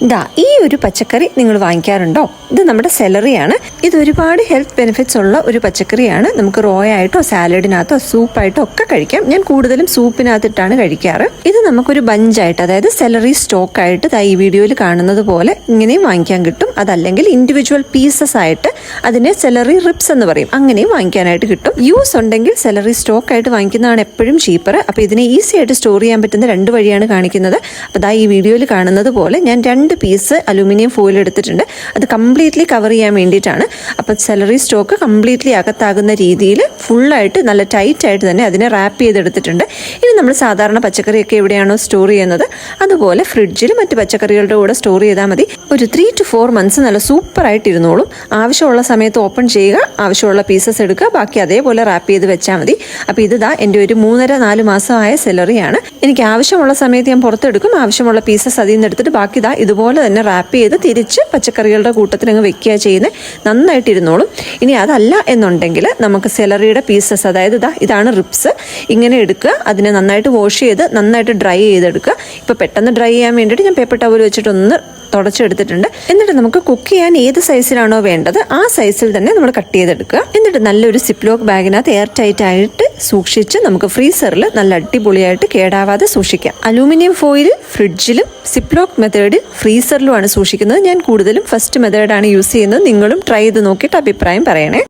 ഇതാ ഈ ഒരു പച്ചക്കറി നിങ്ങൾ വാങ്ങിക്കാറുണ്ടോ? ഇത് നമ്മുടെ സെലറിയാണ്. ഇത് ഒരുപാട് ഹെൽത്ത് ബെനിഫിറ്റ്സ് ഉള്ള ഒരു പച്ചക്കറിയാണ്. നമുക്ക് റോ ആയിട്ടോ സാലഡിനകത്തോ സൂപ്പായിട്ടോ ഒക്കെ കഴിക്കാം. ഞാൻ കൂടുതലും സൂപ്പിനകത്തിട്ടാണ് കഴിക്കാറ്. ഇത് നമുക്കൊരു ബഞ്ചായിട്ട്, അതായത് സെലറി സ്റ്റോക്ക് ആയിട്ട് ഈ വീഡിയോയിൽ കാണുന്നത് പോലെ ഇങ്ങനെയും വാങ്ങിക്കാൻ കിട്ടും. അതല്ലെങ്കിൽ ഇൻഡിവിജ്വൽ പീസസ് ആയിട്ട്, അതിനെ സെലറി റിപ്സ് എന്ന് പറയും, അങ്ങനെയും വാങ്ങിക്കാനായിട്ട് കിട്ടും. യൂസ് ഉണ്ടെങ്കിൽ സെലറി സ്റ്റോക്ക് ആയിട്ട് വാങ്ങിക്കുന്നതാണ് എപ്പോഴും ചീപ്പർ. അപ്പോൾ ഇതിനെ ഈസി ആയിട്ട് സ്റ്റോർ ചെയ്യാൻ പറ്റുന്ന 2 വഴിയാണ് കാണിക്കുന്നത്. അപ്പോൾ ഈ വീഡിയോയിൽ കാണുന്നത് പോലെ ഞാൻ 2 പീസ് അലൂമിനിയം ഫോയിൽ എടുത്തിട്ടുണ്ട്. അത് കംപ്ലീറ്റ്ലി കവർ ചെയ്യാൻ വേണ്ടിയിട്ടാണ്. അപ്പോൾ സെലറി സ്റ്റോക്ക് കംപ്ലീറ്റ്ലി അകത്താകുന്ന രീതിയിൽ ഫുള്ളായിട്ട് നല്ല ടൈറ്റ് ആയിട്ട് തന്നെ അതിനെ റാപ്പ് ചെയ്തെടുത്തിട്ടുണ്ട്. ഇനി നമ്മൾ സാധാരണ പച്ചക്കറിയൊക്കെ എവിടെയാണോ സ്റ്റോർ ചെയ്യുന്നത് അതുപോലെ ഫ്രിഡ്ജിൽ മറ്റ് പച്ചക്കറികളുടെ കൂടെ സ്റ്റോർ ചെയ്താൽ മതി. ഒരു 3 to 4 months നല്ല സൂപ്പറായിട്ട് ഇരുന്നോളും. ആവശ്യമുള്ള സമയത്ത് ഓപ്പൺ ചെയ്യുക, ആവശ്യമുള്ള പീസസ് എടുക്കുക, ബാക്കി അതേപോലെ റാപ്പ് ചെയ്ത് വെച്ചാൽ മതി. അപ്പോൾ ഇത് എൻ്റെ ഒരു 3.5-4 മാസമായ സെലറിയാണ്. എനിക്ക് ആവശ്യമുള്ള സമയത്ത് ഞാൻ പുറത്തെടുക്കും, ആവശ്യമുള്ള പീസസ് അതിൽ നിന്ന് എടുത്തിട്ട് ബാക്കി ഇതുപോലെ തന്നെ റാപ്പ് ചെയ്ത് തിരിച്ച് പച്ചക്കറികളുടെ കൂട്ടത്തിൽ അങ്ങ് വെക്കുക ചെയ്യുന്നത്. നന്നായിട്ടിരുന്നോളും. ഇനി അതല്ല എന്നുണ്ടെങ്കിൽ നമുക്ക് സെലറിയുടെ പീസസ്, അതായത് ഇതാണ് റിപ്സ്, ഇങ്ങനെ എടുക്കുക, അതിനെ നന്നായിട്ട് വാഷ് ചെയ്ത് നന്നായിട്ട് ഡ്രൈ ചെയ്തെടുക്കുക. ഇപ്പോൾ പെട്ടെന്ന് ഡ്രൈ ചെയ്യാൻ വേണ്ടിയിട്ട് ഞാൻ പേപ്പർ ടവൽ വെച്ചിട്ടൊന്ന് തുടച്ചെടുത്തിട്ടുണ്ട്. എന്നിട്ട് നമുക്ക് കുക്ക് ചെയ്യാൻ ഏത് സൈസിലാണോ വേണ്ടത് ആ സൈസിൽ തന്നെ നമ്മൾ കട്ട് ചെയ്തെടുക്കുക. എന്നിട്ട് നല്ലൊരു സിപ്ലോക്ക് ബാഗിനകത്ത് എയർ ടൈറ്റ് ആയിട്ട് സൂക്ഷിച്ച് നമുക്ക് ഫ്രീസറിൽ നല്ല അടിപൊളിയായിട്ട് കേടാവാതെ സൂക്ഷിക്കാം. അലൂമിനിയം ഫോയിൽ ഫ്രിഡ്ജിലും സിപ്ലോക്ക് മെത്തേഡിൽ ഫ്രീസറിലുമാണ് സൂക്ഷിക്കുന്നത്. ഞാൻ കൂടുതലും ഫസ്റ്റ് മെത്തേഡാണ് യൂസ് ചെയ്യുന്നത്. നിങ്ങളും ട്രൈ ചെയ്ത് നോക്കിയിട്ട് അഭിപ്രായം പറയണേ.